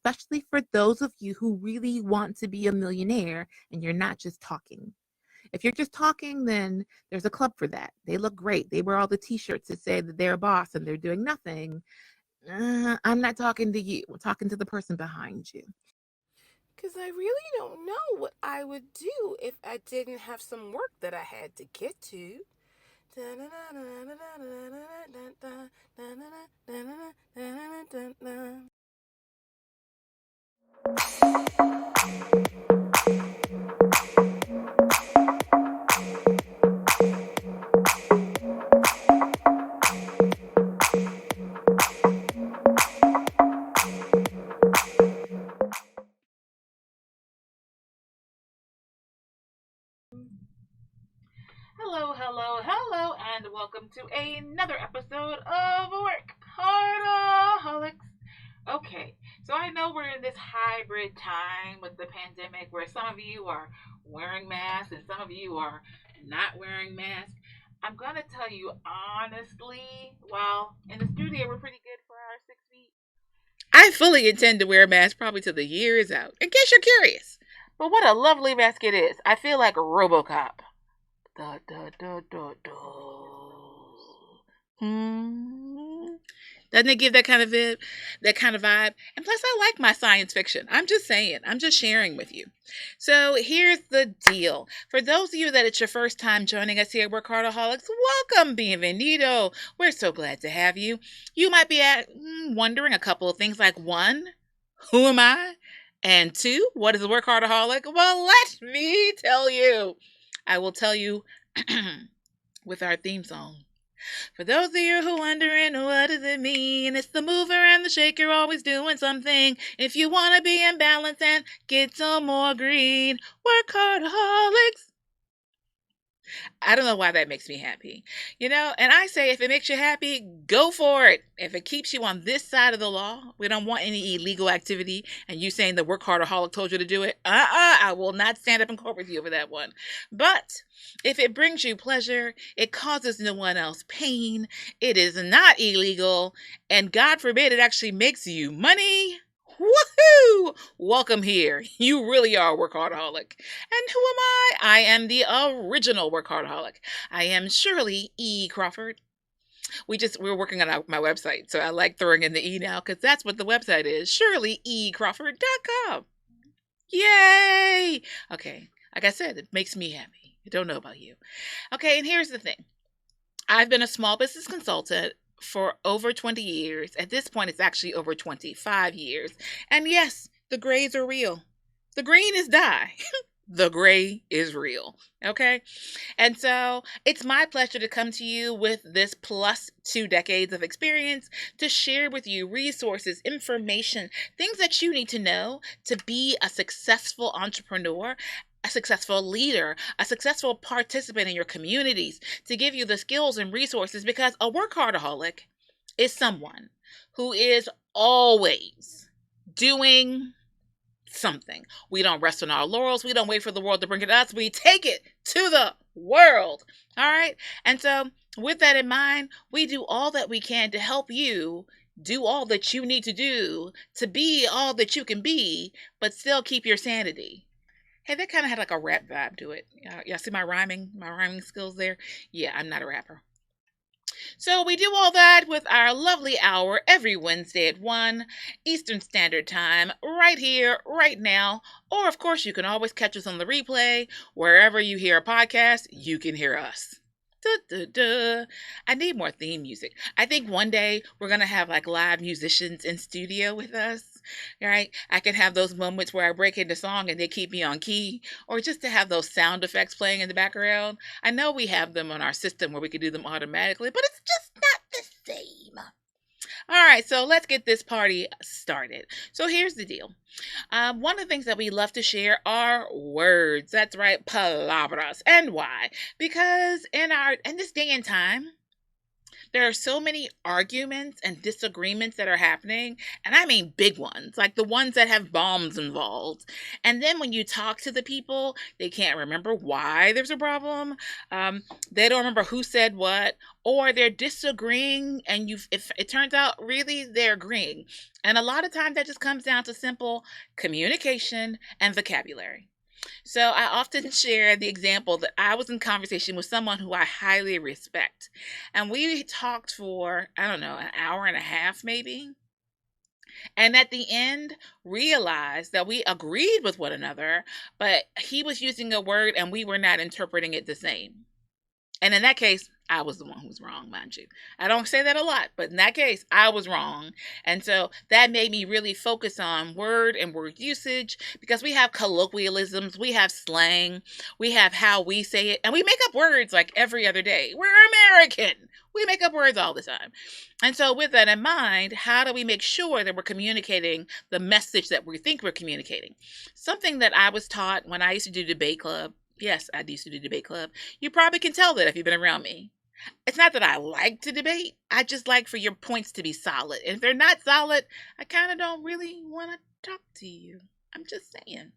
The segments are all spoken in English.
especially for those of you who really want to be a millionaire and you're not just talking. If you're just talking, then there's a club for that. They look great. They wear all the t-shirts that say that they're a boss and they're doing nothing. I'm not talking to you. I'm talking to the person behind you. Because I really don't know what I would do if I didn't have some work that I had to get to. Hello, and welcome to another episode of WorkHARDAholics. Okay, so I know we're in this hybrid time with the pandemic where some of you are wearing masks and some of you are not wearing masks. I'm going to tell you honestly, while in the studio we're pretty good for our 6 feet, I fully intend to wear a mask probably till the year is out, in case you're curious. But what a lovely mask it is. I feel like RoboCop. Da, da, da, da, da. Doesn't it give that kind of vibe? And plus, I like my science fiction. I'm just saying. I'm just sharing with you. So here's the deal. For those of you that it's your first time joining us here at WorkHARDAholics, welcome, bienvenido. We're so glad to have you. You might be wondering a couple of things like, one, who am I? And two, what is a WorkHARDAholic? Well, let me tell you. I will tell you with our theme song. For those of you who are wondering, what does it mean? It's the mover and the shaker, always doing something. If you want to be in balance and get some more green, WorkHARDAholics. I don't know why that makes me happy. And I say if it makes you happy, go for it. If it keeps you on this side of the law, we don't want any illegal activity, and you saying the WorkHARDAholic told you to do it, I will not stand up in court with you over that one. But if it brings you pleasure, it causes no one else pain, it is not illegal, and God forbid it actually makes you money, woohoo! Welcome here. You really are a WorkHARDAholic. And who am I? I am the original WorkHARDAholic. I am Shirley E. Crawford. We're working on my website, so I like throwing in the E now because that's what the website is, ShirleyECrawford.com. Yay! Okay, like I said, it makes me happy. I don't know about you. Okay, and here's the thing. I've been a small business consultant for over 20 years. At this point, it's actually over 25 years. And yes, the grays are real. The green is dye. The gray is real. Okay? And so it's my pleasure to come to you with this plus 2 decades of experience to share with you resources, information, things that you need to know to be a successful entrepreneur, a successful leader, a successful participant in your communities, to give you the skills and resources, because a WorkHARDAholic is someone who is always doing something. We don't rest on our laurels. We don't wait for the world to bring it to us. We take it to the world. All right? And so with that in mind, we do all that we can to help you do all that you need to do to be all that you can be, but still keep your sanity. Hey, that kind of had like a rap vibe to it. Y'all see my rhyming skills there? Yeah, I'm not a rapper. So we do all that with our lovely hour every Wednesday at 1 Eastern Standard Time, right here, right now. Or, of course, you can always catch us on the replay. Wherever you hear a podcast, you can hear us. I need more theme music. I think one day we're going to have like live musicians in studio with us. Right? I can have those moments where I break into song and they keep me on key, or just to have those sound effects playing in the background. I know we have them on our system where we can do them automatically, but it's just not the same. All right, so let's get this party started. So here's the deal. One of the things that we love to share are words. That's right, palabras. And why? Because in this day and time, There are so many arguments and disagreements that are happening, and I mean big ones, like the ones that have bombs involved. And then when you talk to the people, they can't remember why there's a problem. They don't remember who said what, or they're disagreeing, and if it turns out really they're agreeing. And a lot of times that just comes down to simple communication and vocabulary. So I often share the example that I was in conversation with someone who I highly respect. And we talked for, I don't know, an hour and a half maybe. And at the end, realized that we agreed with one another, but he was using a word and we were not interpreting it the same. And in that case, I was the one who was wrong, mind you. I don't say that a lot, but in that case, I was wrong. And so that made me really focus on word and word usage, because we have colloquialisms, we have slang, we have how we say it, and we make up words like every other day. We're American. We make up words all the time. And so with that in mind, how do we make sure that we're communicating the message that we think we're communicating? Something that I was taught when I used to do debate club. Yes, I used to do debate club. You probably can tell that if you've been around me. It's not that I like to debate. I just like for your points to be solid. And if they're not solid, I kind of don't really want to talk to you. I'm just saying.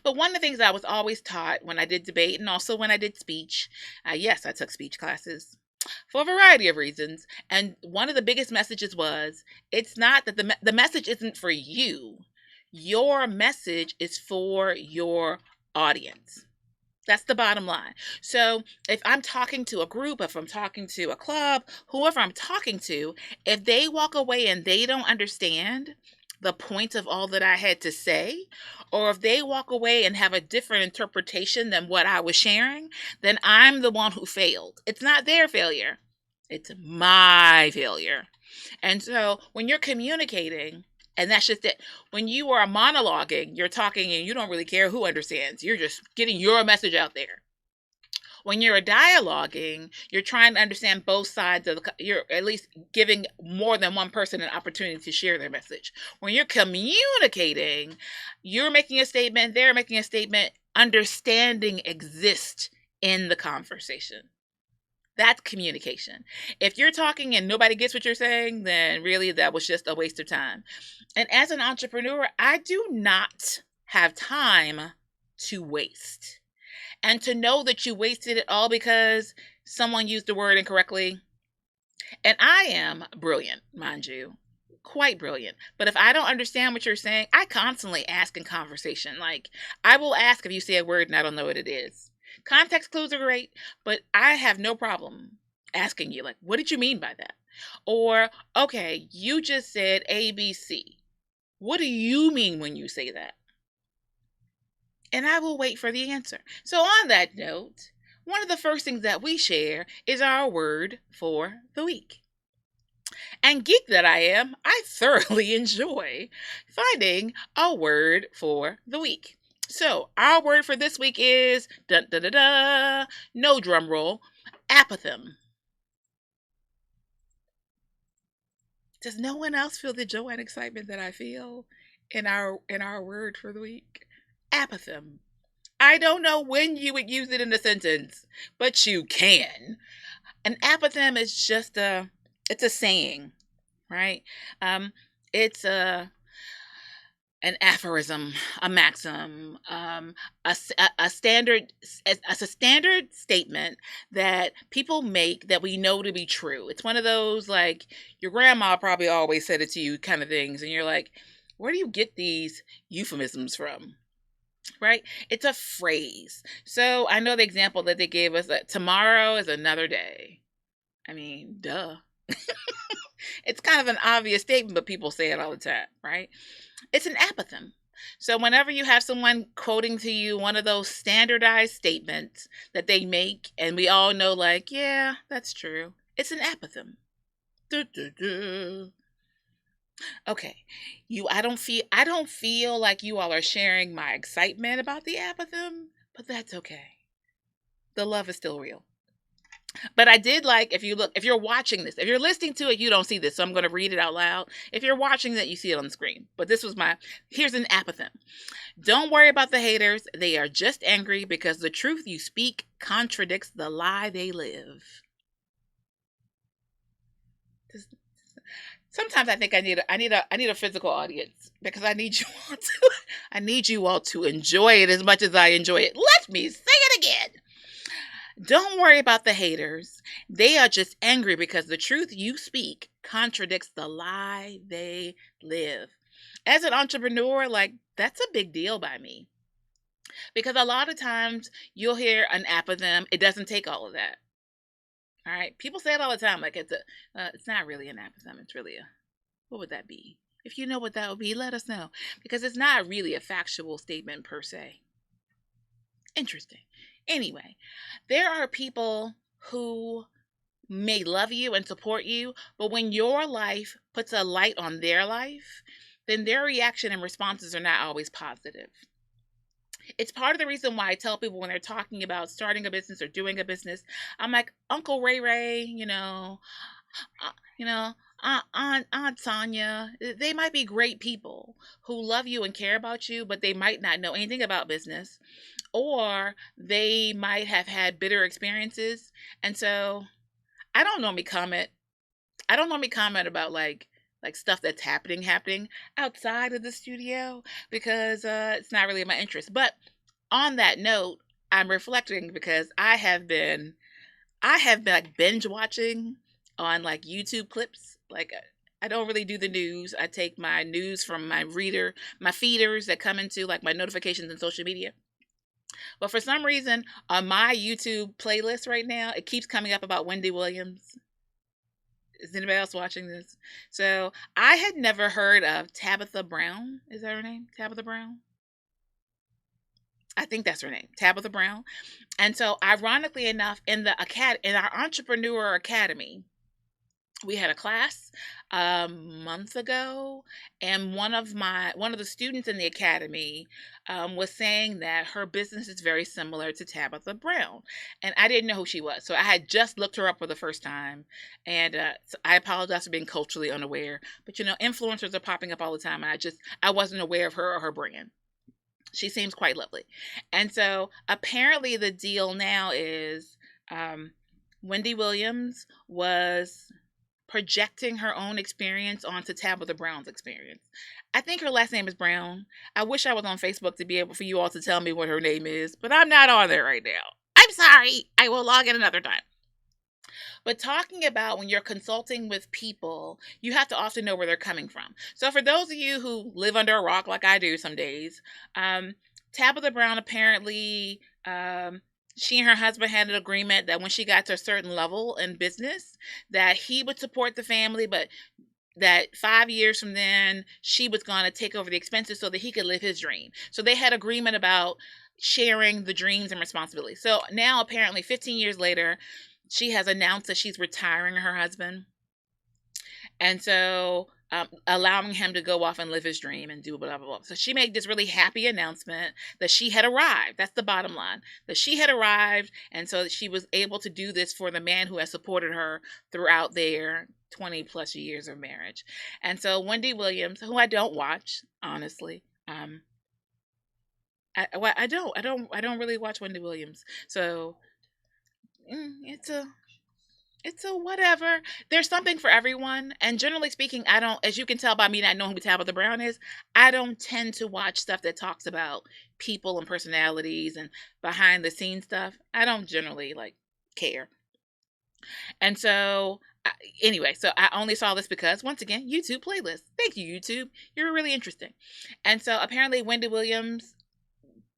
But one of the things I was always taught when I did debate, and also when I did speech, yes, I took speech classes for a variety of reasons. And one of the biggest messages was, it's not that the message isn't for you. Your message is for your audience. That's the bottom line. So if I'm talking to a group, if I'm talking to a club, whoever I'm talking to, if they walk away and they don't understand the point of all that I had to say, or if they walk away and have a different interpretation than what I was sharing, then I'm the one who failed. It's not their failure. It's my failure. And so when you're communicating, and that's just it. When you are monologuing, you're talking and you don't really care who understands. You're just getting your message out there. When you're dialoguing, you're trying to understand both sides of you're at least giving more than one person an opportunity to share their message. When you're communicating, you're making a statement, they're making a statement, understanding exists in the conversation. That's communication. If you're talking and nobody gets what you're saying, then really that was just a waste of time. And as an entrepreneur, I do not have time to waste. And to know that you wasted it all because someone used the word incorrectly. And I am brilliant, mind you. Quite brilliant. But if I don't understand what you're saying, I constantly ask in conversation. Like, I will ask if you say a word and I don't know what it is. Context clues are great, but I have no problem asking you, like, what did you mean by that? Or, okay, you just said ABC. What do you mean when you say that? And I will wait for the answer. So on that note, one of the first things that we share is our word for the week. And geek that I am, I thoroughly enjoy finding a word for the week. So our word for this week is, dun, dun, dun, dun, no drum roll, apathym. Does no one else feel the joy and excitement that I feel in our word for the week? Apathym. I don't know when you would use it in a sentence, but you can. An apathym is just it's a saying, right? It's an aphorism, a maxim, a standard statement that people make that we know to be true. It's one of those, like, your grandma probably always said it to you kind of things, and you're like, where do you get these euphemisms from? Right? It's a phrase. So I know the example that they gave us, that tomorrow is another day. I mean, duh. It's kind of an obvious statement, but people say it all the time, right? It's an apathym. So whenever you have someone quoting to you one of those standardized statements that they make, and we all know, like, yeah, that's true. It's an apathym. Okay, I don't feel like you all are sharing my excitement about the apathym, but that's okay. The love is still real. But I did like, if you're watching this, if you're listening to it, you don't see this, so I'm going to read it out loud. If you're watching that, you see it on the screen. But here's an apathym. Don't worry about the haters. They are just angry because the truth you speak contradicts the lie they live. Sometimes I think I need a physical audience because I need you all to I need you all to enjoy it as much as I enjoy it. Let me say it again. Don't worry about the haters. They are just angry because the truth you speak contradicts the lie they live. As an entrepreneur, like, that's a big deal by me. Because a lot of times you'll hear an apothem. It doesn't take all of that. All right. People say it all the time. Like it's not really an apothem. It's really what would that be? If you know what that would be, let us know. Because it's not really a factual statement per se. Interesting. Anyway, there are people who may love you and support you, but when your life puts a light on their life, then their reaction and responses are not always positive. It's part of the reason why I tell people when they're talking about starting a business or doing a business, I'm like, Uncle Ray Ray, Aunt Sonia, they might be great people who love you and care about you, but they might not know anything about business, or they might have had bitter experiences. And so I don't normally comment about like stuff that's happening outside of the studio because it's not really my interest. But on that note, I'm reflecting because I have been like binge watching on like YouTube clips. Like I don't really do the news. I take my news from my feeders that come into like my notifications and social media. But for some reason on my YouTube playlist right now, it keeps coming up about Wendy Williams. Is anybody else watching this? So I had never heard of Tabitha Brown. Is that her name? Tabitha Brown? I think that's her name, Tabitha Brown. And so ironically enough, in our Entrepreneur Academy, we had a class a month ago, and one of the students in the academy was saying that her business is very similar to Tabitha Brown, and I didn't know who she was, so I had just looked her up for the first time, and so I apologize for being culturally unaware. But influencers are popping up all the time, and I wasn't aware of her or her brand. She seems quite lovely, and so apparently the deal now is Wendy Williams was projecting her own experience onto Tabitha Brown's experience. I think her last name is Brown. I wish I was on Facebook to be able for you all to tell me what her name is, but I'm not on there right now. I'm sorry. I will log in another time. But talking about when you're consulting with people, you have to often know where they're coming from. So for those of you who live under a rock like I do some days, Tabitha Brown apparently she and her husband had an agreement that when she got to a certain level in business, that he would support the family, but that 5 years from then, she was going to take over the expenses so that he could live his dream. So they had agreement about sharing the dreams and responsibilities. So now, apparently, 15 years later, she has announced that she's retiring her husband. And so allowing him to go off and live his dream and do blah, blah, blah. So she made this really happy announcement that she had arrived. That's the bottom line, that she had arrived. And so she was able to do this for the man who has supported her throughout their 20 plus years of marriage. And so Wendy Williams, who I don't watch, honestly, I don't really watch Wendy Williams. So it's a whatever. There's something for everyone. And generally speaking, I don't, as you can tell by me not knowing who Tabitha Brown is, I don't tend to watch stuff that talks about people and personalities and behind the scenes stuff. I don't generally care. And so anyway, so I only saw this because, once again, YouTube playlist. Thank you, YouTube. You're really interesting. And so apparently Wendy Williams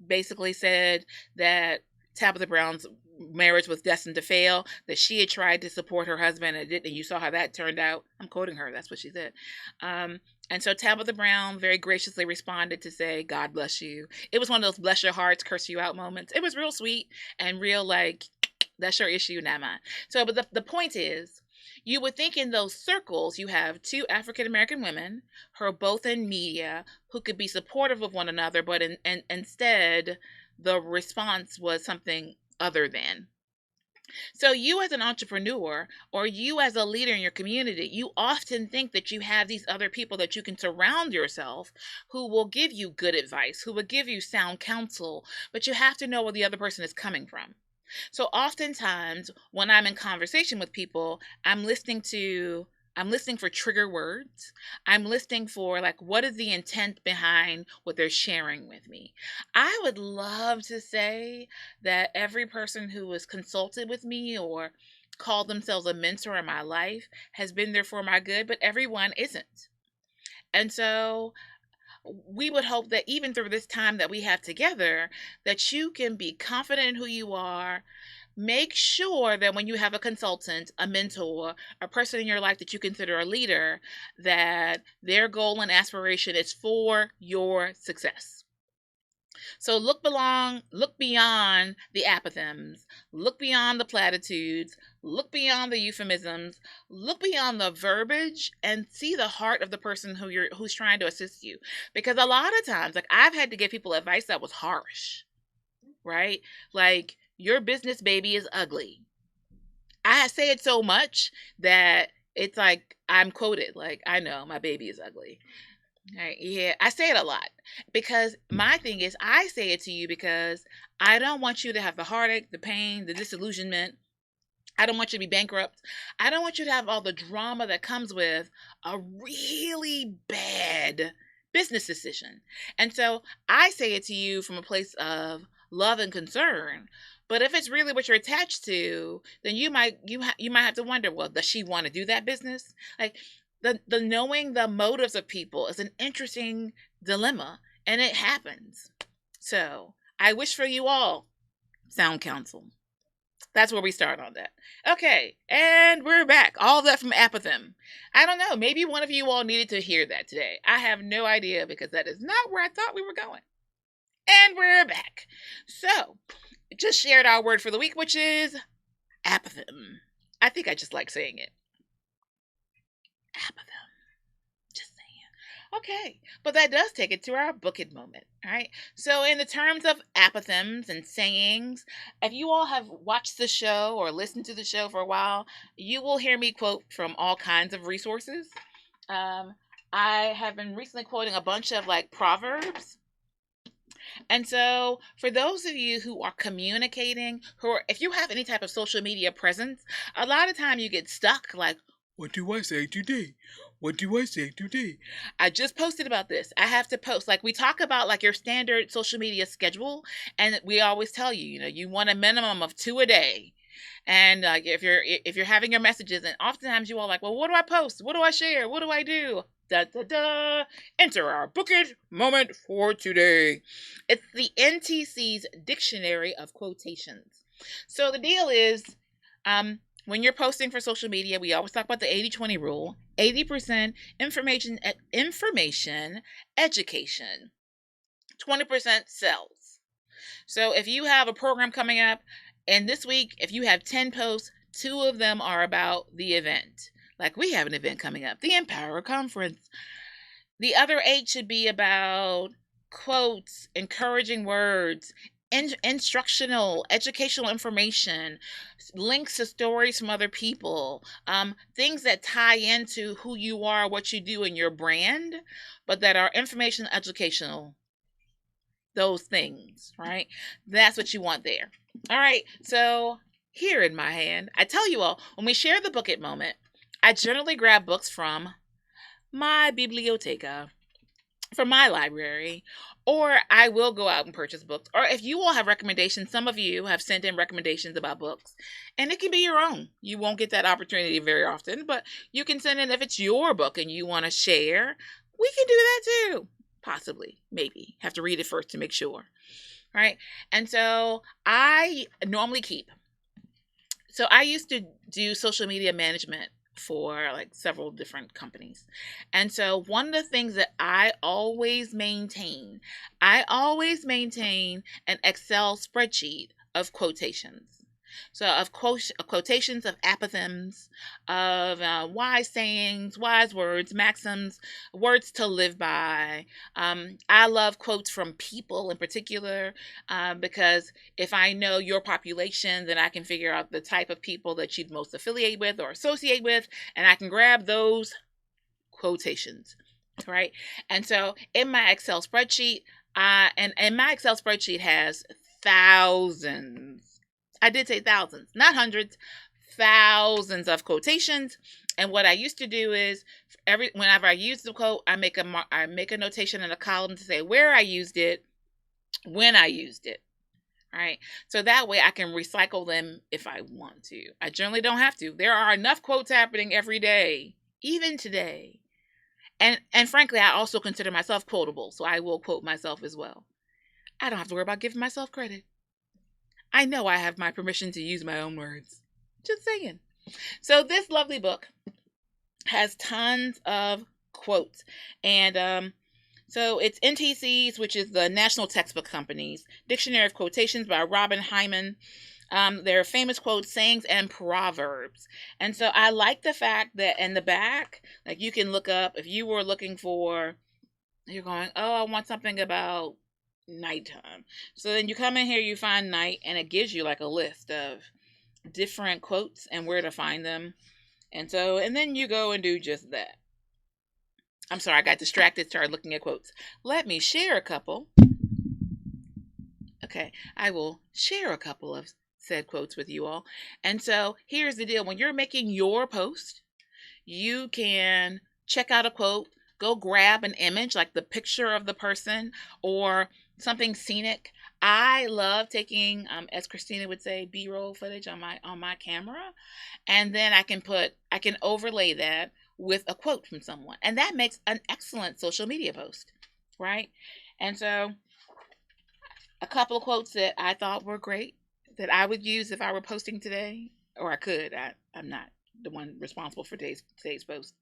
basically said that Tabitha Brown's marriage was destined to fail, that she had tried to support her husband and it didn't, and you saw how that turned out. I'm quoting her, that's what she said. And so Tabitha Brown very graciously responded to say, God bless you. It was one of those bless your hearts, curse you out moments. It was real sweet and real that's your issue, not mine. So, but the point is, you would think in those circles, you have two African-American women who are both in media who could be supportive of one another, but instead the response was something other than. So you as an entrepreneur or you as a leader in your community, you often think that you have these other people that you can surround yourself who will give you good advice, who will give you sound counsel, but you have to know where the other person is coming from. So oftentimes when I'm in conversation with people, I'm listening to I'm listening for trigger words. I'm listening for like, what is the intent behind what they're sharing with me? I would love to say that every person who has consulted with me or called themselves a mentor in my life has been there for my good, but everyone isn't. And so we would hope that even through this time that we have together, that you can be confident in who you are. Make sure that when you have a consultant, a mentor, a person in your life that you consider a leader, that their goal and aspiration is for your success. So look beyond the apothegms, look beyond the platitudes, look beyond the euphemisms, look beyond the verbiage, and see the heart of the person who's trying to assist you. Because a lot of times, like, I've had to give people advice that was harsh, right? Like, your business baby is ugly. I say it so much that it's like I'm quoted. Like, I know my baby is ugly. Right? Yeah, I say it a lot because my thing is I say it to you because I don't want you to have the heartache, the pain, the disillusionment. I don't want you to be bankrupt. I don't want you to have all the drama that comes with a really bad business decision. And so I say it to you from a place of love and concern. But if it's really what you're attached to, then you might have to wonder, well, does she want to do that business? Like, the knowing the motives of people is an interesting dilemma, and it happens. So I wish for you all sound counsel. That's where we start on that. Okay, and we're back. All that from apothem. I don't know. Maybe one of you all needed to hear that today. I have no idea because that is not where I thought we were going. And we're back. So, just shared our word for the week, which is apothem. I think I just like saying it. Apothem. Just saying. Okay, but that does take it to our book it moment. All right. So, in the terms of apothegms and sayings, if you all have watched the show or listened to the show for a while, you will hear me quote from all kinds of resources. I have been recently quoting a bunch of like proverbs. And so, for those of you who are communicating, if you have any type of social media presence, a lot of time you get stuck like, what do I say today? What do I say today? I just posted about this. I have to post. Like, we talk about like your standard social media schedule, and we always tell you, you want a minimum of 2 a day. And if you're having your messages, and oftentimes you all like, well, what do I post? What do I share? What do I do? Da, da, da. Enter our book it moment for today. It's the NTC's Dictionary of Quotations. So the deal is, when you're posting for social media, we always talk about the 80-20 rule. 80% information, education. 20% sells. So if you have a program coming up, and this week, if you have 10 posts, 2 of them are about the event. Like, we have an event coming up, the EmpowHER Conference. The other 8 should be about quotes, encouraging words, instructional, educational information, links to stories from other people, things that tie into who you are, what you do in your brand, but that are informational, educational, those things, right? That's what you want there. All right, so here in my hand, I tell you all, when we share the book it moment, I generally grab books from my biblioteca, from my library, or I will go out and purchase books. Or if you all have recommendations, some of you have sent in recommendations about books, and it can be your own. You won't get that opportunity very often, but you can send in if it's your book and you want to share. We can do that too. Possibly, maybe. Have to read it first to make sure. Right? And so I normally keep. So I used to do social media management for like several different companies. And so one of the things that I always maintain an Excel spreadsheet of quotations. So of quotations, of apothegms, of wise sayings, wise words, maxims, words to live by. I love quotes from people in particular because if I know your population, then I can figure out the type of people that you'd most affiliate with or associate with, and I can grab those quotations, right? And so in my Excel spreadsheet, and my Excel spreadsheet has thousands. I did say thousands, not hundreds, thousands of quotations. And what I used to do is whenever I use the quote, I make a notation in a column to say where I used it, when I used it. All right. So that way I can recycle them if I want to. I generally don't have to. There are enough quotes happening every day, even today. And frankly, I also consider myself quotable, so I will quote myself as well. I don't have to worry about giving myself credit. I know I have my permission to use my own words. Just saying. So this lovely book has tons of quotes. And so it's NTC's, which is the National Textbook Company's Dictionary of Quotations by Robin Hyman. There are famous quotes, sayings, and proverbs. And so I like the fact that in the back, like you can look up, if you were looking for, you're going, oh, I want something about nighttime. So then you come in here, you find night, and it gives you like a list of different quotes and where to find them. And then you go and do just that. I'm sorry, I got distracted, started looking at quotes. Let me share a couple. Okay, I will share a couple of said quotes with you all. And so here's the deal. When you're making your post, you can check out a quote, go grab an image like the picture of the person or something scenic. I love taking, as Christina would say, B-roll footage on my camera, and then I can overlay that with a quote from someone, and that makes an excellent social media post, right? And so a couple of quotes that I thought were great that I would use if I were posting today, or I could. I'm not the one responsible for today's post.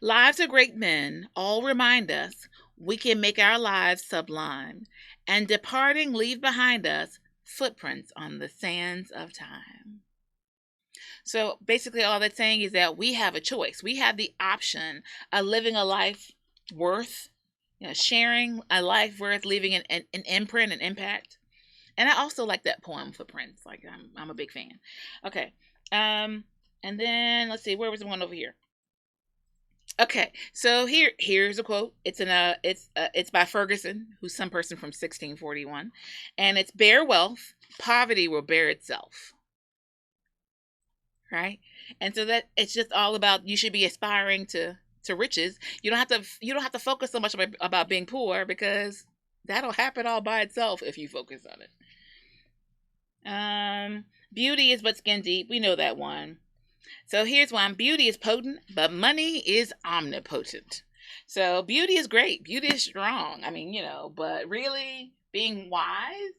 Lives of great men all remind us we can make our lives sublime, and departing leave behind us footprints on the sands of time. So basically all that's saying is that we have a choice. We have the option of living a life worth, sharing a life worth leaving an imprint, an impact. And I also like that poem, Footprints. Like I'm a big fan. Okay. And then let's see, where was the one over here? Okay, so here's a quote. It's by Ferguson, who's some person from 1641, and it's bear wealth, poverty will bear itself. Right? And so that it's just all about you should be aspiring to riches. You don't have to focus so much about being poor, because that'll happen all by itself if you focus on it. Beauty is but skin deep. We know that one. So here's one. Beauty is potent, but money is omnipotent. So beauty is great. Beauty is strong. I mean, but really being wise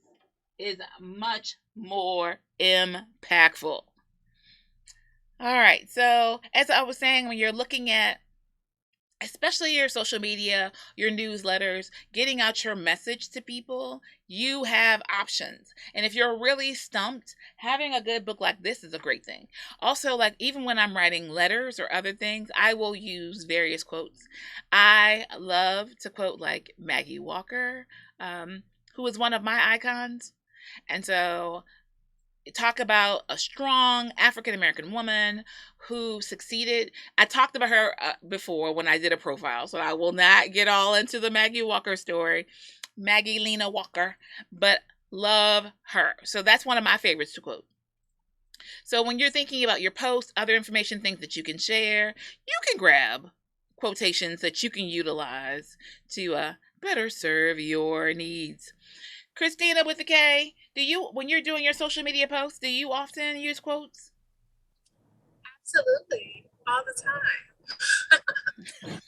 is much more impactful. All right. So as I was saying, when you're looking at especially your social media, your newsletters, getting out your message to people, you have options. And if you're really stumped, having a good book like this is a great thing. Also, like even when I'm writing letters or other things, I will use various quotes. I love to quote like Maggie Walker, who is one of my icons. And so talk about a strong African-American woman who succeeded. I talked about her before when I did a profile, so I will not get all into the Maggie Walker story, Maggie Lena Walker, but love her. So that's one of my favorites to quote. So when you're thinking about your posts, other information, things that you can share, you can grab quotations that you can utilize to better serve your needs. Christina with the K, when you're doing your social media posts, do you often use quotes? Absolutely, all the time.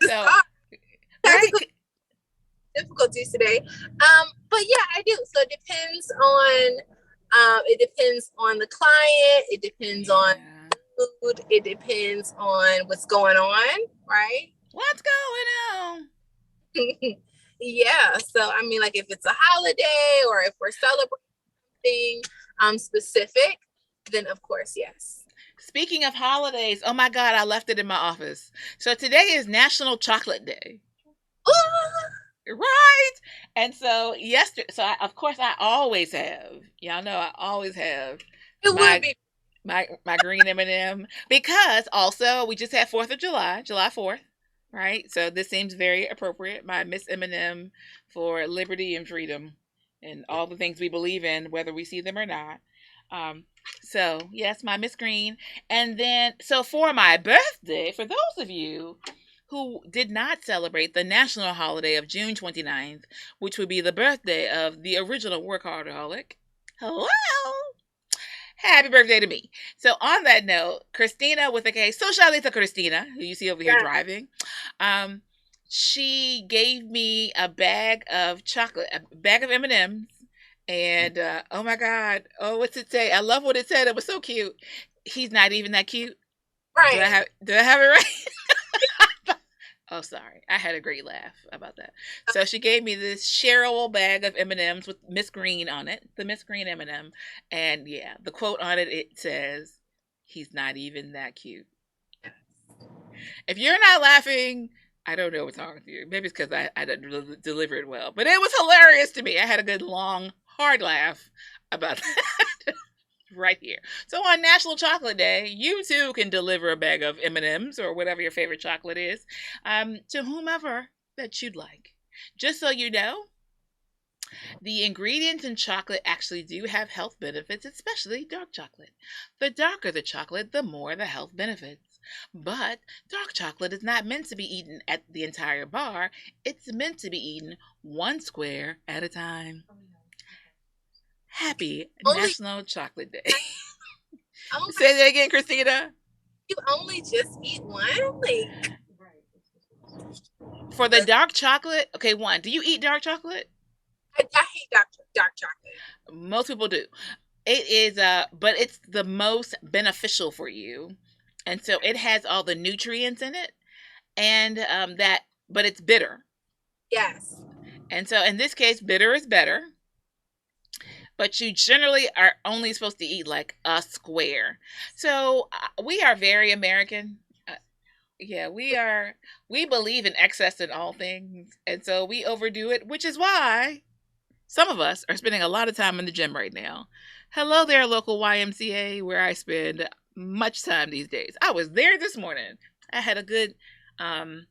So, right? Difficulties today, but yeah, I do. So it depends on the client. It depends on food. It depends on what's going on, right? What's going on? Yeah, so I mean, like if it's a holiday or if we're celebrating something specific, then of course, yes. Speaking of holidays, oh my God, I left it in my office. So today is National Chocolate Day. Right? And so yesterday, of course I always have, y'all know I always have my green M&M, because also we just had 4th of July, July 4th. Right, so this seems very appropriate. My Miss M&M for liberty and freedom and all the things we believe in, whether we see them or not. So yes, my Miss Green. And then, so for my birthday, for those of you who did not celebrate the national holiday of June 29th, which would be the birthday of the original WorkHARDAholic, hello! Happy birthday to me. So on that note, Christina with a K, Socialita Christina, who you see over here driving, she gave me a bag of chocolate, a bag of M&Ms, and oh my God, oh, what's it say? I love what it said. It was so cute. He's not even that cute. Right. Do I have it right? Oh, sorry. I had a great laugh about that. So she gave me this shareable bag of M&Ms with Miss Green on it, the Miss Green M&M. And yeah, the quote on it, it says, he's not even that cute. If you're not laughing, I don't know what's wrong with you. Maybe it's because I didn't deliver it well. But it was hilarious to me. I had a good, long, hard laugh about that. Right here. So on National Chocolate Day, you too can deliver a bag of M&Ms or whatever your favorite chocolate is to whomever that you'd like. Just so you know, the ingredients in chocolate actually do have health benefits, especially dark chocolate. The darker the chocolate, the more the health benefits. But dark chocolate is not meant to be eaten at the entire bar. It's meant to be eaten one square at a time. Happy National Chocolate Day. Say that again, Christina. You only just eat one? Like, for the dark chocolate, okay, one, do you eat dark chocolate? I hate dark chocolate. Most people do. It is, but it's the most beneficial for you. And so it has all the nutrients in it. And but it's bitter. Yes. And so in this case, bitter is better. But you generally are only supposed to eat like a square. So we are very American. Yeah, we believe in excess in all things. And so we overdo it, which is why some of us are spending a lot of time in the gym right now. Hello there, local YMCA, where I spend much time these days. I was there this morning. I had a good, I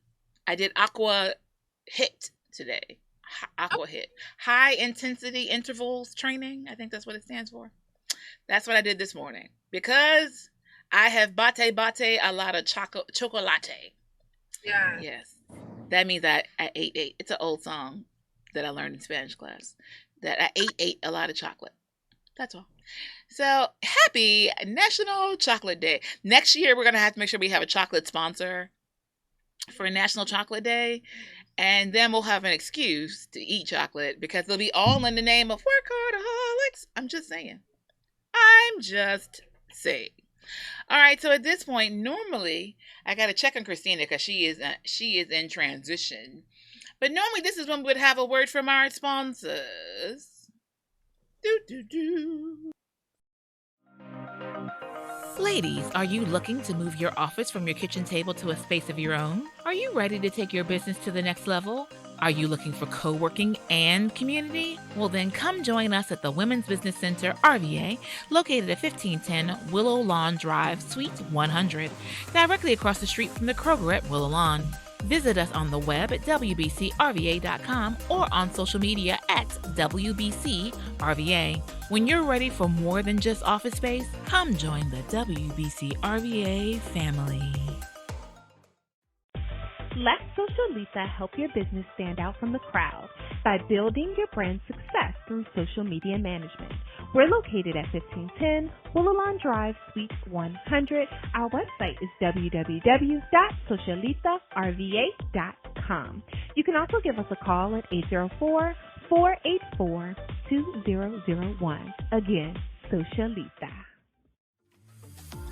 did aqua hit today. Aqua hit, high intensity intervals training. I think that's what it stands for. That's what I did this morning because I have bate a lot of chocolate. Yeah. Yes, that means I ate. It's an old song that I learned in Spanish class. That I ate a lot of chocolate. That's all. So happy National Chocolate Day. Next year we're gonna have to make sure we have a chocolate sponsor for National Chocolate Day. And then we'll have an excuse to eat chocolate because they'll be all in the name of WorkHARDAholics. I'm just saying. All right, so at this point, normally I got to check on Christina because she is in transition. But normally this is when we would have a word from our sponsors. Ladies, are you looking to move your office from your kitchen table to a space of your own? Are you ready to take your business to the next level? Are you looking for co-working and community? Well, then come join us at the Women's Business Center, RVA, located at 1510 Willow Lawn Drive, Suite 100, directly across the street from the Kroger at Willow Lawn. Visit us on the web at wbcrva.com or on social media at WBCRVA. When you're ready for more than just office space, come join the WBCRVA family. Let Socialita help your business stand out from the crowd by building your brand success through social media management. We're located at 1510 Willow Lawn Drive, Suite 100. Our website is www.socialitarva.com. You can also give us a call at 804-484-2001. Again, Socialita.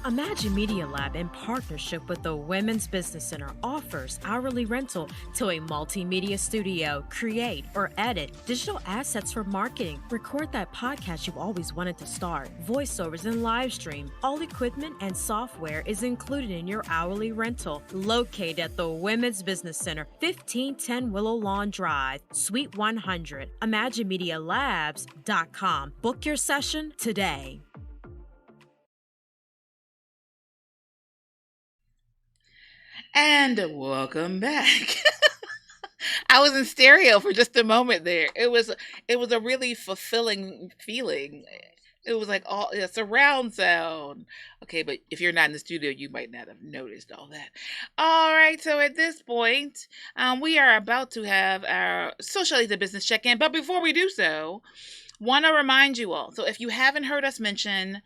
Imagine Media Lab, in partnership with the Women's Business Center, offers hourly rental to a multimedia studio. Create or edit digital assets for marketing. Record that podcast you've always wanted to start. Voiceovers and live stream. All equipment and software is included in your hourly rental. Located at the Women's Business Center, 1510 Willow Lawn Drive, Suite 100. ImagineMediaLabs.com. Book your session today. And welcome back. I was in stereo for just a moment there. It was a really fulfilling feeling It was like all surround sound. Okay, but if you're not in the studio, you might not have noticed all that. All right, so at this point, we are about to have our Socialize the Business check-in. But before we do so, want to remind you all. So if you haven't heard us mention,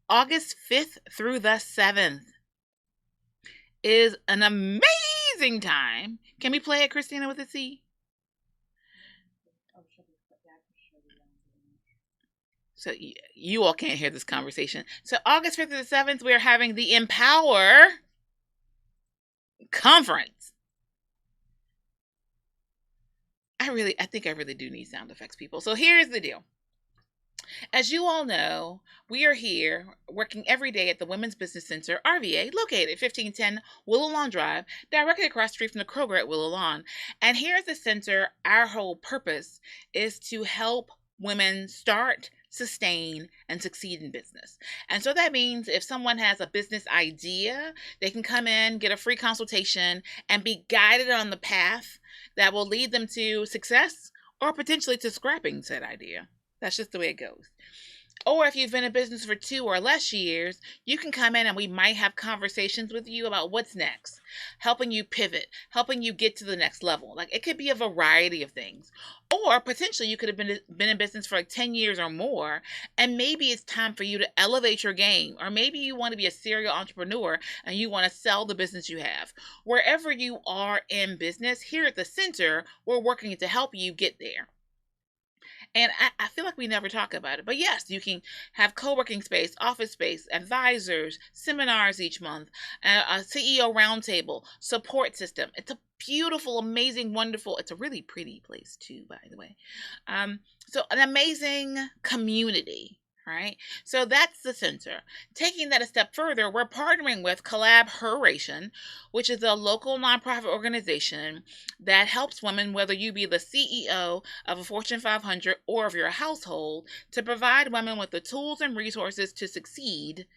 August 5th through the 7th is an amazing time. Can we play it, Christina, with a C? So you all can't hear this conversation. So August 5th to the 7th, we're having the EmpowHER Conference. I think I really do need sound effects, people. So here's the deal. As you all know, we are here working every day at the Women's Business Center, RVA, located at 1510 Willow Lawn Drive, directly across the street from the Kroger at Willow Lawn. And here at the center, our whole purpose is to help women start, sustain, and succeed in business. And so that means if someone has a business idea, they can come in, get a free consultation, and be guided on the path that will lead them to success or potentially to scrapping said idea. That's just the way it goes. Or if you've been in business for 2 or less years, you can come in and we might have conversations with you about what's next, helping you pivot, helping you get to the next level. Like it could be a variety of things. Or potentially you could have been in business for like 10 years or more, and maybe it's time for you to elevate your game. Or maybe you want to be a serial entrepreneur and you want to sell the business you have. Wherever you are in business, here at the center, we're working to help you get there. And I feel like we never talk about it. But yes, you can have co-working space, office space, advisors, seminars each month, a CEO roundtable, support system. It's a beautiful, amazing, wonderful, it's a really pretty place too, by the way. So an amazing community. Right? So that's the center. Taking that a step further, we're partnering with Collaboration, which is a local nonprofit organization that helps women, whether you be the CEO of a Fortune 500 or of your household, to provide women with the tools and resources to succeed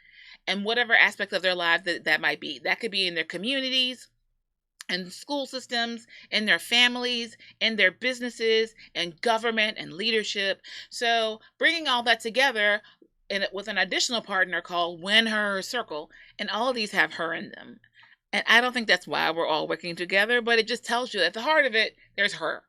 in whatever aspect of their lives that might be. That could be in their communities, in school systems, in their families, in their businesses, in government and leadership. So bringing all that together with an additional partner called WorkHARDAholic Circle, and all of these have her in them. And I don't think that's why we're all working together, but it just tells you at the heart of it, there's her.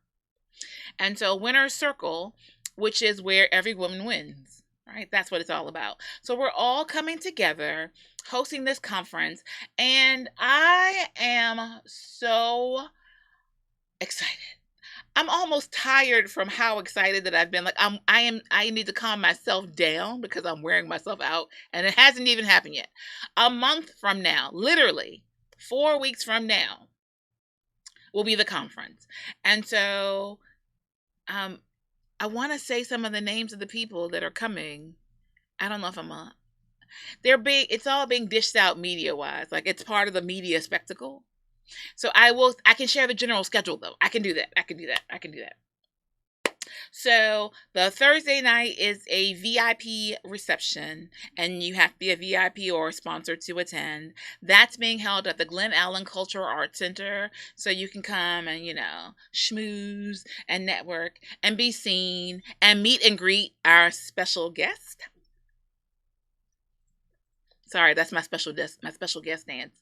And so WorkHARDAholic Circle, which is where every woman wins. Right? That's what it's all about. So we're all coming together, hosting this conference, and I am so excited. I'm almost tired from how excited that I've been. Like I need to calm myself down because I'm wearing myself out, and it hasn't even happened yet. A month from now, literally 4 weeks from now, will be the conference. And so I want to say some of the names of the people that are coming. I don't know if it's all being dished out media-wise. Like it's part of the media spectacle. So I can share the general schedule though. I can do that. So the Thursday night is a VIP reception, and you have to be a VIP or a sponsor to attend. That's being held at the Glen Allen Cultural Arts Center, so you can come and, schmooze and network and be seen and meet and greet our special guest. Sorry, that's my special guest dance.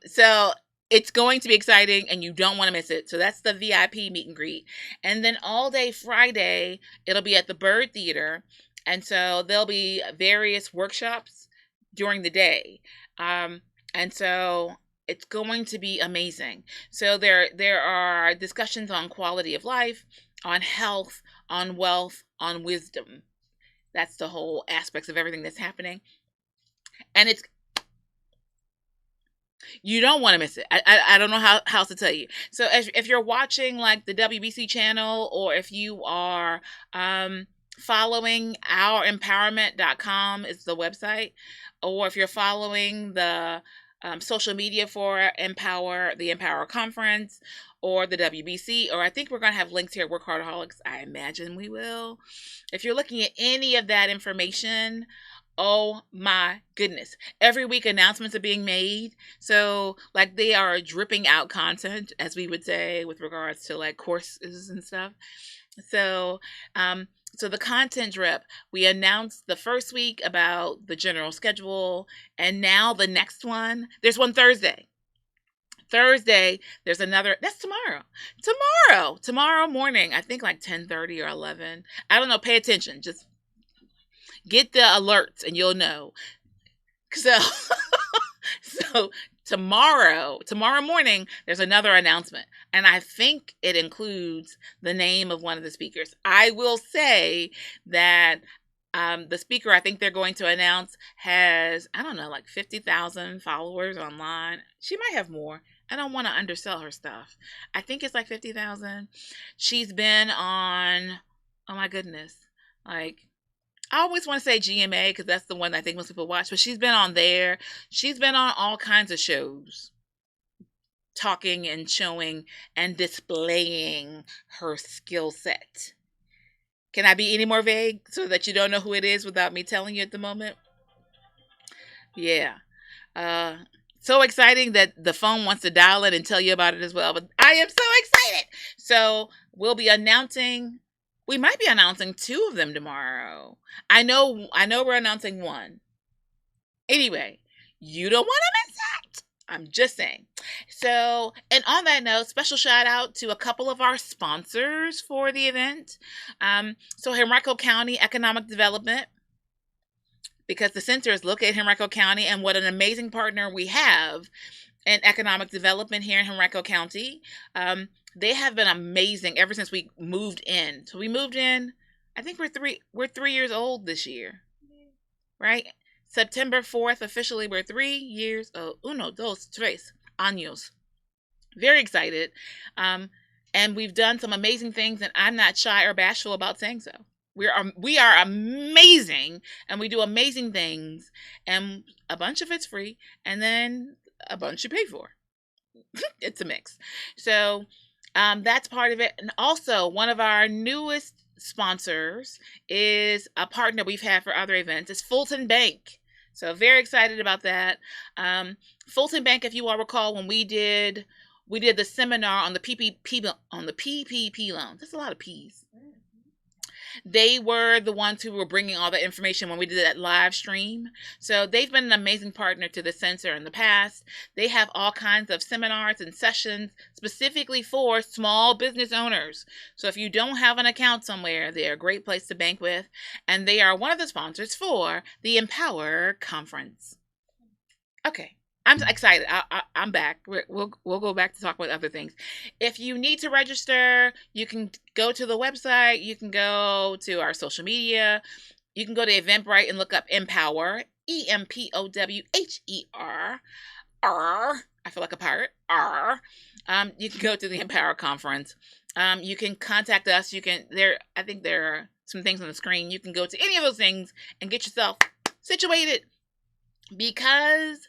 So it's going to be exciting, and you don't want to miss it. So that's the VIP meet and greet. And then all day Friday, it'll be at the Bird Theater. And so there'll be various workshops during the day. And so it's going to be amazing. So there are discussions on quality of life, on health, on wealth, on wisdom. That's the whole aspects of everything that's happening. And you don't want to miss it. I don't know how else to tell you. So if you're watching like the WBC channel, or if you are following ourempowerment.com is the website, or if you're following the social media for the EmpowHER Conference or the WBC, or I think we're going to have links here at WorkHARDAholics. I imagine we will. If you're looking at any of that information, oh my goodness. Every week announcements are being made. So like they are dripping out content, as we would say, with regards to like courses and stuff. So So the content drip, we announced the first week about the general schedule, and now the next one, there's one Thursday. There's another. That's tomorrow morning. I think like 10:30 or 11. I don't know. Pay attention. Just get the alerts, and you'll know. So, so tomorrow morning, there's another announcement, and I think it includes the name of one of the speakers. I will say that the speaker I think they're going to announce has, I don't know, like 50,000 followers online. She might have more. I don't want to undersell her stuff. I think it's like 50,000. She's been on, oh my goodness, like, I always want to say GMA because that's the one I think most people watch, but she's been on there. She's been on all kinds of shows, talking and showing and displaying her skill set. Can I be any more vague so that you don't know who it is without me telling you at the moment? Yeah. So exciting that the phone wants to dial it and tell you about it as well. But I am so excited. So we might be announcing 2 of them tomorrow. I know we're announcing one. Anyway, you don't want to miss that. I'm just saying. So, and on that note, special shout out to a couple of our sponsors for the event. So Henrico County Economic Development, because the center is located in Henrico County, and what an amazing partner we have in economic development here in Henrico County. They have been amazing ever since we moved in. So we moved in, I think we're 3 years old this year, right? September 4th, officially, we're 3 years old. 3 años. Very excited. And we've done some amazing things, and I'm not shy or bashful about saying so. We are amazing, and we do amazing things, and a bunch of it's free, and then a bunch you pay for. It's a mix. So that's part of it. And also, one of our newest sponsors is a partner we've had for other events. It's Fulton Bank. So very excited about that. Fulton Bank, if you all recall, when we did the seminar on the PPP loans. That's a lot of P's. They were the ones who were bringing all the information when we did that live stream. So they've been an amazing partner to the center in the past. They have all kinds of seminars and sessions specifically for small business owners. So if you don't have an account somewhere, they're a great place to bank with. And they are one of the sponsors for the EmpowHER Conference. Okay. I'm excited. I'm back. We'll go back to talk about other things. If you need to register, you can go to the website. You can go to our social media. You can go to Eventbrite and look up EmpowHER, EmpowHER. I feel like a pirate. You can go to the EmpowHER Conference. You can contact us. I think there are some things on the screen. You can go to any of those things and get yourself situated, because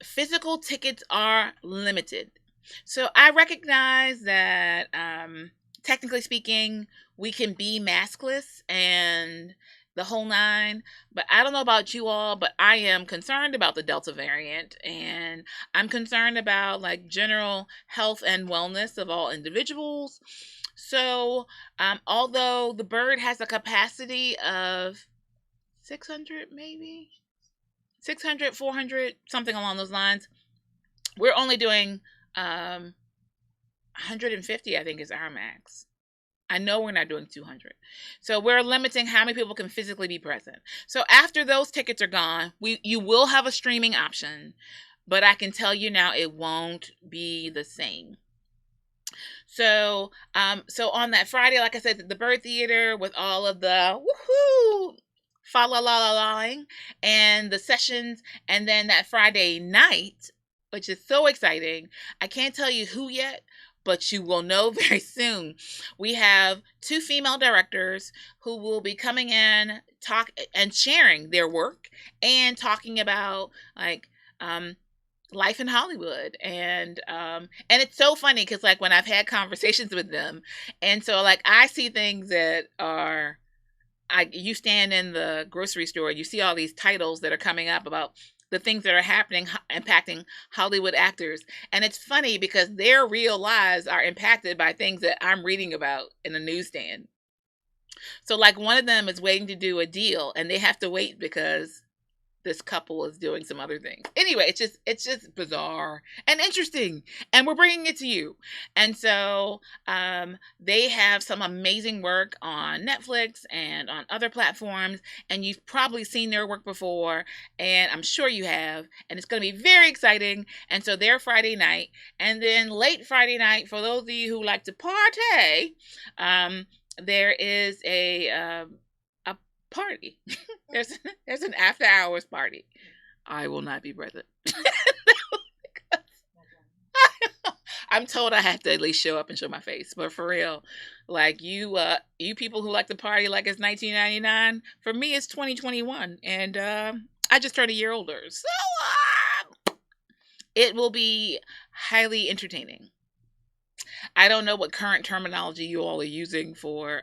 physical tickets are limited. So I recognize that technically speaking, we can be maskless and the whole 9, but I don't know about you all, but I am concerned about the Delta variant, and I'm concerned about like general health and wellness of all individuals. So although the bird has a capacity of 600, maybe 600, 400, something along those lines, we're only doing 150, I think, is our max. I know we're not doing 200. So we're limiting how many people can physically be present. So after those tickets are gone, you will have a streaming option, but I can tell you now it won't be the same. So on that Friday, like I said, the Bird Theater with all of the woohoo, fa la la la la, and the sessions, and then that Friday night, which is so exciting. I can't tell you who yet, but you will know very soon. We have 2 female directors who will be coming in, talk and sharing their work and talking about like life in Hollywood. And it's so funny because like when I've had conversations with them, and so like I see things that are, you stand in the grocery store, you see all these titles that are coming up about the things that are happening, impacting Hollywood actors. And it's funny because their real lives are impacted by things that I'm reading about in the newsstand. So like one of them is waiting to do a deal and they have to wait because this couple is doing some other things. Anyway, it's just bizarre and interesting, and we're bringing it to you. And so they have some amazing work on Netflix and on other platforms, and you've probably seen their work before, and I'm sure you have, and it's going to be very exciting. And so they're Friday night, and then late Friday night, for those of you who like to party, there is a party. there's an after hours party. I will not be present. I'm told I have to at least show up and show my face, but for real, like you people who like to party like it's 1999, for me it's 2021, and I just turned a year older, so it will be highly entertaining. I don't know what current terminology you all are using for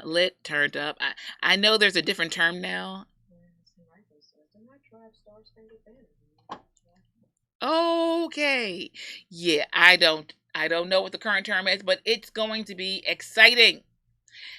lit, turned up. I know there's a different term now. Okay. Yeah, I don't know what the current term is, but it's going to be exciting.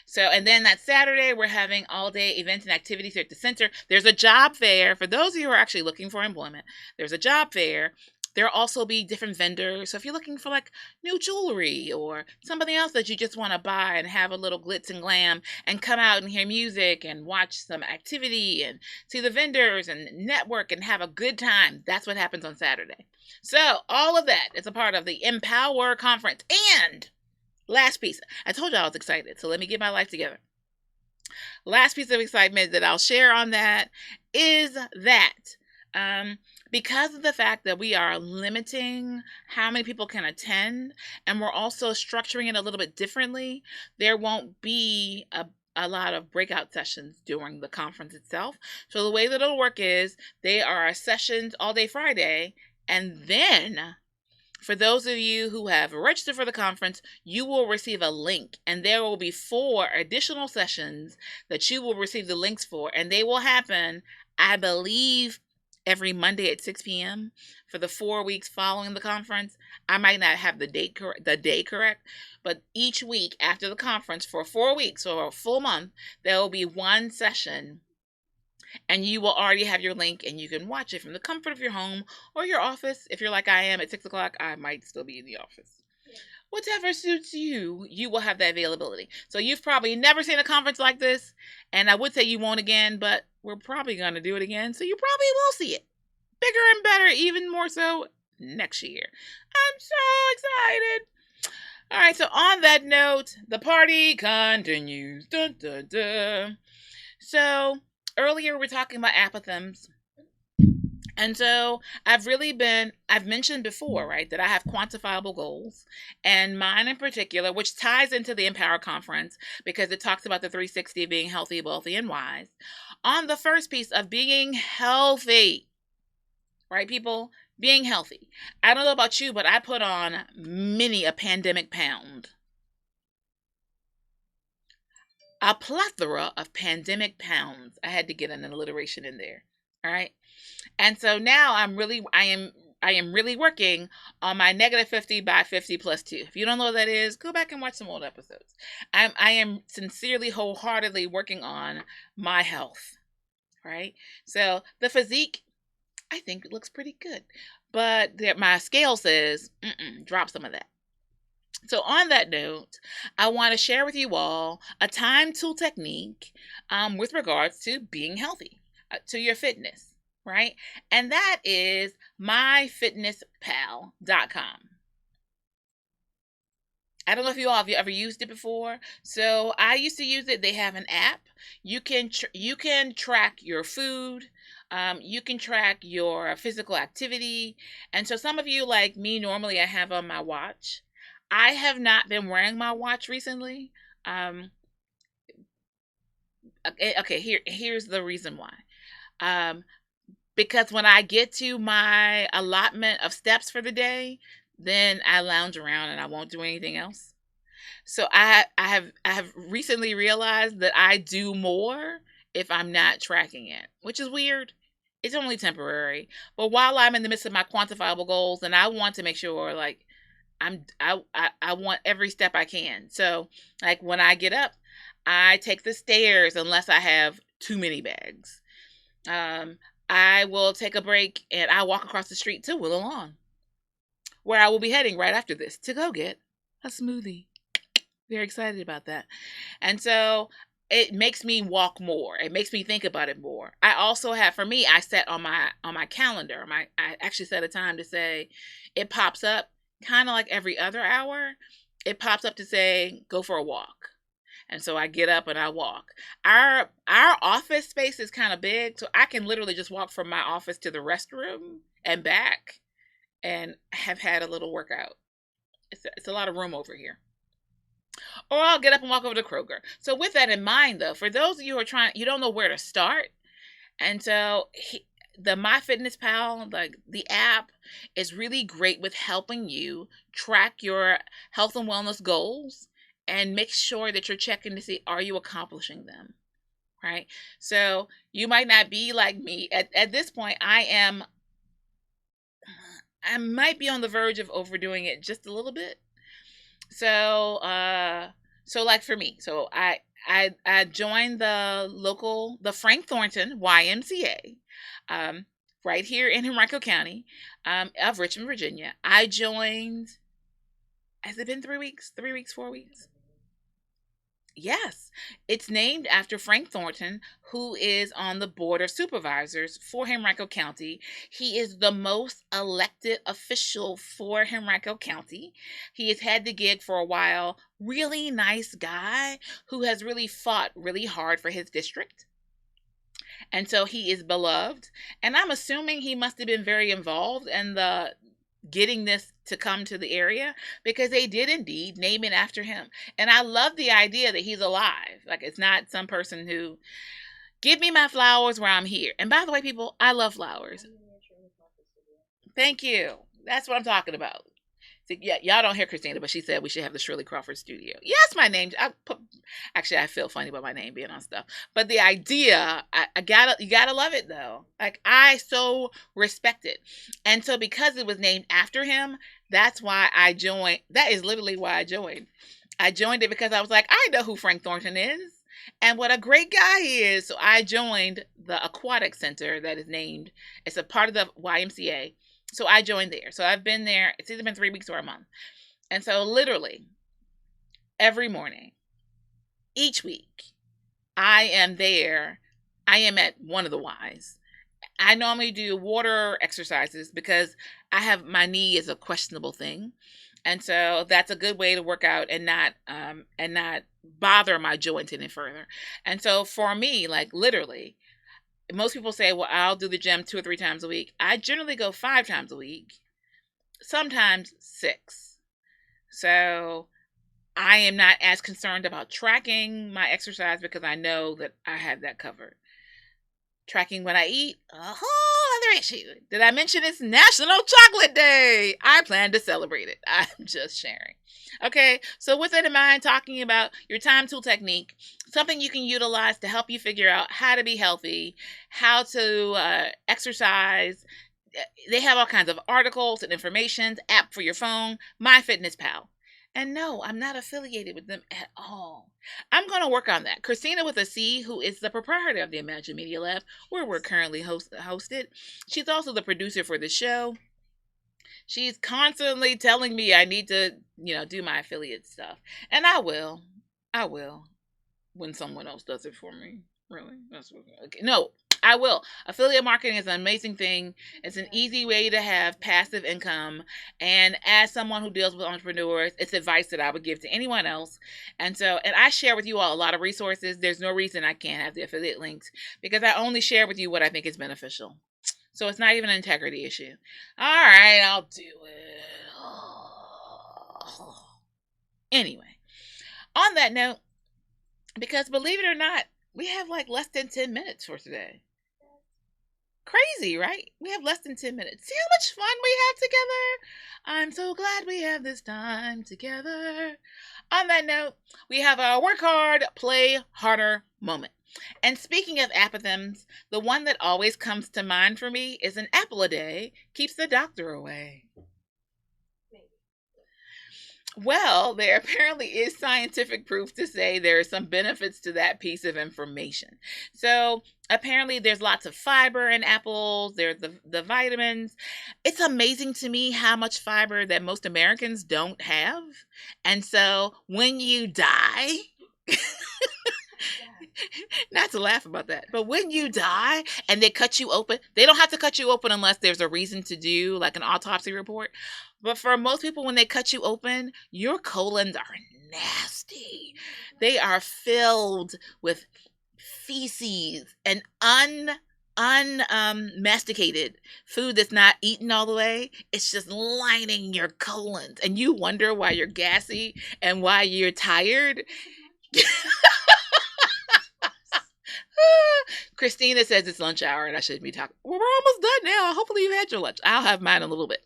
So, and then that Saturday, we're having all day events and activities here at the center. There's a job fair. For those of you who are actually looking for employment, there's a job fair. There'll also be different vendors. So if you're looking for like new jewelry or something else that you just want to buy and have a little glitz and glam and come out and hear music and watch some activity and see the vendors and network and have a good time, that's what happens on Saturday. So all of that is a part of the EmpowHER Conference. And last piece, I told you I was excited, so let me get my life together. Last piece of excitement that I'll share on that is that because of the fact that we are limiting how many people can attend, and we're also structuring it a little bit differently, there won't be a lot of breakout sessions during the conference itself. So the way that it'll work is they are sessions all day Friday, and then for those of you who have registered for the conference, you will receive a link, and there will be 4 additional sessions that you will receive the links for, and they will happen, I believe, every Monday at 6 p.m. for the 4 weeks following the conference. I might not have the day correct, but each week after the conference for 4 weeks or a full month, there will be one session, and you will already have your link, and you can watch it from the comfort of your home or your office. If you're like I am at 6 o'clock, I might still be in the office. Whatever suits you, you will have that availability. So you've probably never seen a conference like this, and I would say you won't again, but we're probably going to do it again, so you probably will see it. Bigger and better, even more so next year. I'm so excited. All right, so on that note, the party continues. Dun, dun, dun. So earlier we were talking about apathems. And so I've mentioned before, right, that I have quantifiable goals, and mine in particular, which ties into the EmpowHER Conference because it talks about the 360 being healthy, wealthy, and wise. On the first piece of being healthy, right, people, being healthy. I don't know about you, but I put on many a pandemic pound. A plethora of pandemic pounds. I had to get an alliteration in there. All right. And so now I am really working on my -50 by 50 plus 2. If you don't know what that is, go back and watch some old episodes. I am sincerely, wholeheartedly working on my health, right? So the physique, I think it looks pretty good, but my scale says, drop some of that. So on that note, I want to share with you all a time tool technique with regards to being healthy, to your fitness. Right? And that is Myfitnesspal.com. I don't know if you all have ever used it before. So I used to use it. They have an app. You can track your food. You can track your physical activity. And so some of you, like me, normally I have on my watch. I have not been wearing my watch recently. Okay, here's the reason why. Because when I get to my allotment of steps for the day, then I lounge around and I won't do anything else. So I have recently realized that I do more if I'm not tracking it, which is weird. It's only temporary. But while I'm in the midst of my quantifiable goals, and I want to make sure like I want every step I can. So like when I get up, I take the stairs unless I have too many bags. I will take a break and I walk across the street to Willow Lawn, where I will be heading right after this to go get a smoothie. Very excited about that. And so it makes me walk more. It makes me think about it more. I also have, for me, I set on my calendar. I actually set a time to say, it pops up kind of like every other hour. It pops up to say, go for a walk. And so I get up and I walk. Our office space is kind of big, so I can literally just walk from my office to the restroom and back and have had a little workout. It's a lot of room over here. Or I'll get up and walk over to Kroger. So with that in mind, though, for those of you who are you don't know where to start, and so the MyFitnessPal, the app, is really great with helping you track your health and wellness goals and make sure that you're checking to see, are you accomplishing them, right? So you might not be like me. At this point, I might be on the verge of overdoing it just a little bit. So like for me, so I joined the Frank Thornton YMCA, right here in Henrico County, of Richmond, Virginia. I joined, has it been 3 weeks? 3 weeks, 4 weeks? Yes, it's named after Frank Thornton, who is on the board of supervisors for Henrico County. He is the most elected official for Henrico County. He has had the gig for a while. Really nice guy who has really fought really hard for his district. And so he is beloved. And I'm assuming he must have been very involved in the getting this to come to the area, because they did indeed name it after him. And I love the idea that he's alive. Like, it's not some person who, give me my flowers where I'm here. And by the way, people, I love flowers. Thank you. That's what I'm talking about. So, yeah, y'all don't hear Christina, but she said we should have the Shirley Crawford studio. Yes, my name. Actually, I feel funny about my name being on stuff. But the idea, you gotta love it though. Like, I so respect it. And so because it was named after him, that's why I joined. That is literally why I joined. I joined it because I was like, I know who Frank Thornton is and what a great guy he is. So I joined the aquatic center that is named. It's a part of the YMCA. So I joined there. So I've been there. It's either been 3 weeks or a month. And so literally every morning, each week, I am there. I am at one of the Ys. I normally do water exercises because my knee is a questionable thing. And so that's a good way to work out and not bother my joints any further. And so for me, like, literally, most people say, well, I'll do the gym 2 or 3 times a week. I generally go 5 times a week, sometimes 6. So I am not as concerned about tracking my exercise because I know that I have that covered. Tracking what I eat, a whole other issue. Did I mention it's National Chocolate Day? I plan to celebrate it. I'm just sharing. Okay, so with that in mind, talking about your time tool technique, something you can utilize to help you figure out how to be healthy, how to exercise. They have all kinds of articles and information, app for your phone, MyFitnessPal. And no, I'm not affiliated with them at all. I'm going to work on that. Christina with a C, who is the proprietor of the Imagine Media Lab, where we're currently hosted. She's also the producer for the show. She's constantly telling me I need to, do my affiliate stuff. And I will when someone else does it for me. Really? Okay. No, I will. Affiliate marketing is an amazing thing. It's an easy way to have passive income. And as someone who deals with entrepreneurs, it's advice that I would give to anyone else. And I share with you all a lot of resources. There's no reason I can't have the affiliate links because I only share with you what I think is beneficial. So it's not even an integrity issue. All right, I'll do it. Anyway, on that note, because believe it or not, we have like less than 10 minutes for today. Crazy, right? We have less than 10 minutes. See how much fun we have together? I'm so glad we have this time together. On that note, we have our work hard, play harder moment. And speaking of apothegms, the one that always comes to mind for me is an apple a day keeps the doctor away. Well, there apparently is scientific proof to say there are some benefits to that piece of information. So apparently there's lots of fiber in apples, there's the vitamins. It's amazing to me how much fiber that most Americans don't have. And so when you die, not to laugh about that, but when you die and they cut you open, they don't have to cut you open unless there's a reason to do like an autopsy report. But for most people, when they cut you open, your colons are nasty. They are filled with feces and unmasticated food that's not eaten all the way. It's just lining your colons, and you wonder why you're gassy and why you're tired. Christina says it's lunch hour and I shouldn't be talking. Well, we're almost done now. Hopefully you had your lunch. I'll have mine in a little bit.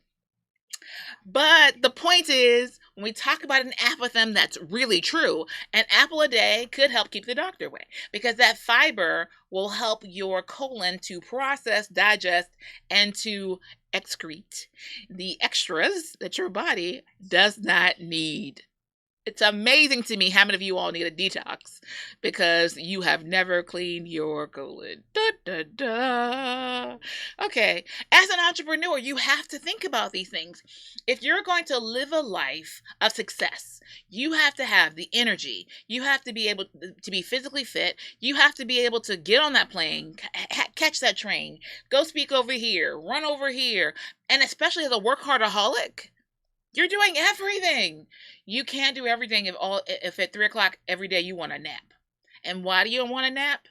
But the point is, when we talk about an apathem that's really true, an apple a day could help keep the doctor away, because that fiber will help your colon to process, digest, and to excrete the extras that your body does not need. It's amazing to me how many of you all need a detox because you have never cleaned your colon. Da, da, da. Okay, as an entrepreneur, you have to think about these things. If you're going to live a life of success, you have to have the energy. You have to be able to be physically fit. You have to be able to get on that plane, catch that train, go speak over here, run over here. And especially as a WorkHARDAholic, you're doing everything. You can't do everything if at 3 o'clock every day you want a nap. And why do you want a nap?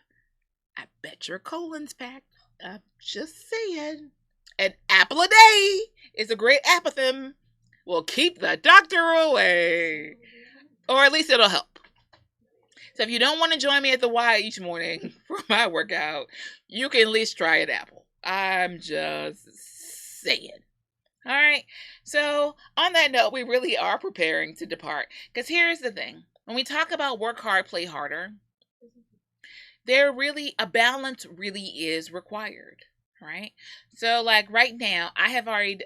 I bet your colon's packed. I'm just saying. An apple a day is a great apathem. Will keep the doctor away. Or at least it'll help. So if you don't want to join me at the Y each morning for my workout, you can at least try an apple. I'm just saying. All right. So on that note, we really are preparing to depart. Because here's the thing. When we talk about work hard, play harder, a balance really is required. Right? So like right now, as I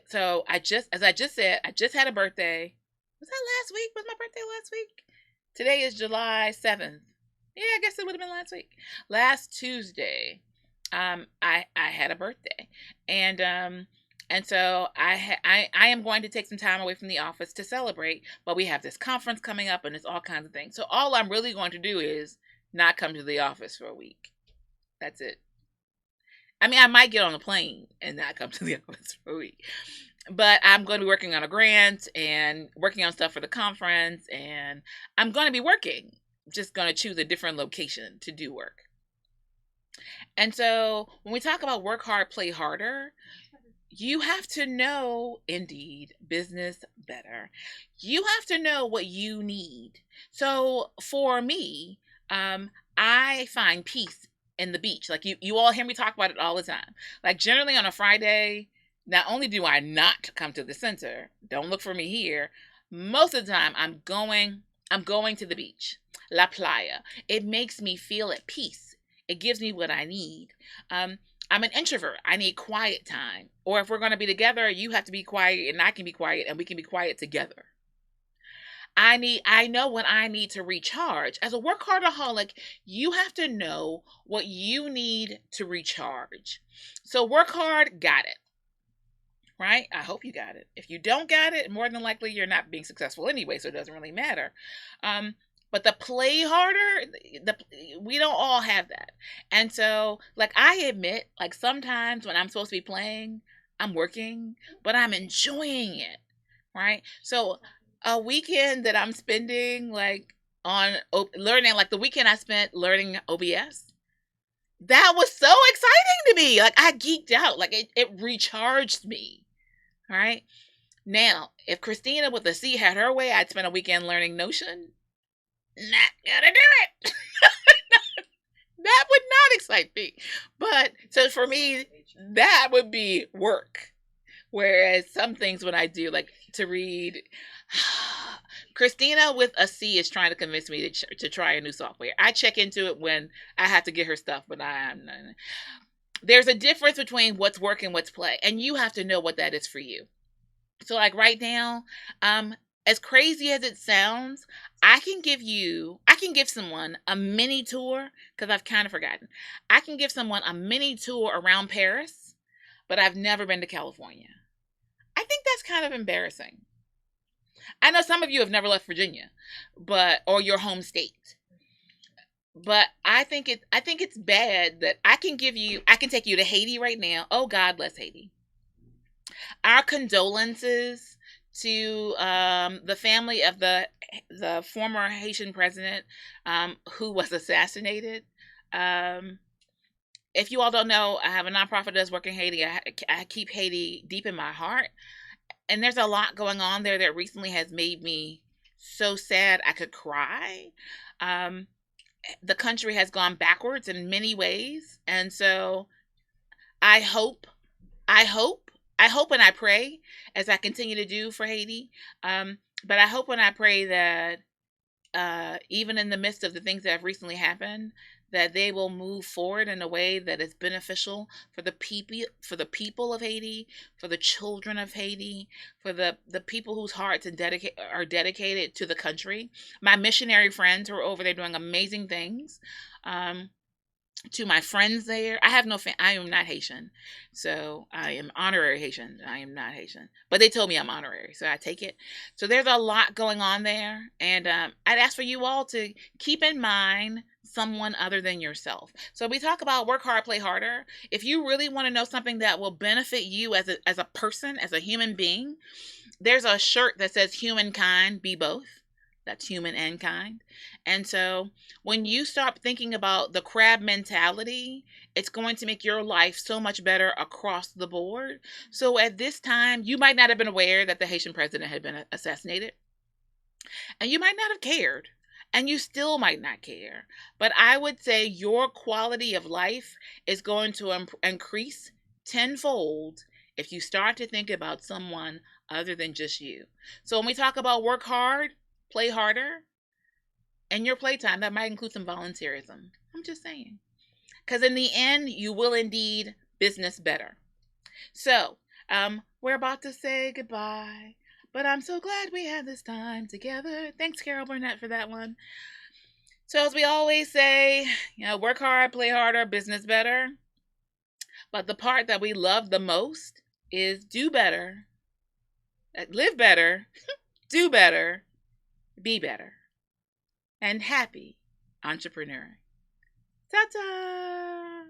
just said, I just had a birthday. Was that last week? Was my birthday last week? Today is July 7th. Yeah, I guess it would have been last week. Last Tuesday, I had a birthday. And so I am going to take some time away from the office to celebrate, but we have this conference coming up and it's all kinds of things. So all I'm really going to do is not come to the office for a week. That's it. I mean, I might get on a plane and not come to the office for a week, but I'm going to be working on a grant and working on stuff for the conference, and I'm going to be working. I'm just going to choose a different location to do work. And so when we talk about work hard, play harder, you have to know, indeed, business better. You have to know what you need. So for me, I find peace in the beach. Like you all hear me talk about it all the time. Like generally on a Friday, not only do I not come to the center, don't look for me here. Most of the time I'm going to the beach, La Playa. It makes me feel at peace. It gives me what I need. I'm an introvert. I need quiet time. Or if we're going to be together, you have to be quiet and I can be quiet and we can be quiet together. I know when I need to recharge. As a WorkHARDAholic, you have to know what you need to recharge. So work hard, got it. Right? I hope you got it. If you don't got it, more than likely you're not being successful anyway, so it doesn't really matter. But the play harder, we don't all have that. And so, like, I admit, like, sometimes when I'm supposed to be playing, I'm working, but I'm enjoying it, right? So a weekend that I'm spending, like, on learning, like the weekend I spent learning OBS, that was so exciting to me. Like, I geeked out. Like, it recharged me, all right? Now, if Christina with a C had her way, I'd spend a weekend learning Notion. Not gonna do it. That would not excite me. But so for me, that would be work. Whereas some things when I do, like to read, Christina with a C is trying to convince me to try a new software. I check into it when I have to get her stuff, but there's a difference between what's work and what's play, and you have to know what that is for you. So like right now, as crazy as it sounds, I can give someone a mini tour, because I've kind of forgotten. I can give someone a mini tour around Paris, but I've never been to California. I think that's kind of embarrassing. I know some of you have never left Virginia, or your home state. But I think it's bad that I can take you to Haiti right now. Oh, God bless Haiti. Our condolences to the family of the former Haitian president who was assassinated. If you all don't know, I have a nonprofit that does work in Haiti. I keep Haiti deep in my heart. And there's a lot going on there that recently has made me so sad I could cry. The country has gone backwards in many ways. And so I hope and I pray, as I continue to do for Haiti. But I hope and I pray that even in the midst of the things that have recently happened, that they will move forward in a way that is beneficial for the people of Haiti, for the children of Haiti, for the people whose hearts are dedicated to the country. My missionary friends who are over there doing amazing things. To my friends there, I have I am not Haitian, so I am honorary Haitian. I am not Haitian, but they told me I'm honorary, so I take it. So there's a lot going on there, and I'd ask for you all to keep in mind someone other than yourself. So we talk about work hard, play harder. If you really want to know something that will benefit you as a person, as a human being, there's a shirt that says "Humankind be both." That's human and kind. And so when you start thinking about the crab mentality, it's going to make your life so much better across the board. So at this time, you might not have been aware that the Haitian president had been assassinated. And you might not have cared. And you still might not care. But I would say your quality of life is going to increase tenfold if you start to think about someone other than just you. So when we talk about work hard, play harder, and your playtime, that might include some volunteerism. I'm just saying. Because in the end, you will indeed business better. So, we're about to say goodbye, but I'm so glad we had this time together. Thanks, Carol Burnett, for that one. So, as we always say, work hard, play harder, business better. But the part that we love the most is do better, live better, do better, be better, and happy entrepreneuring. Ta-ta!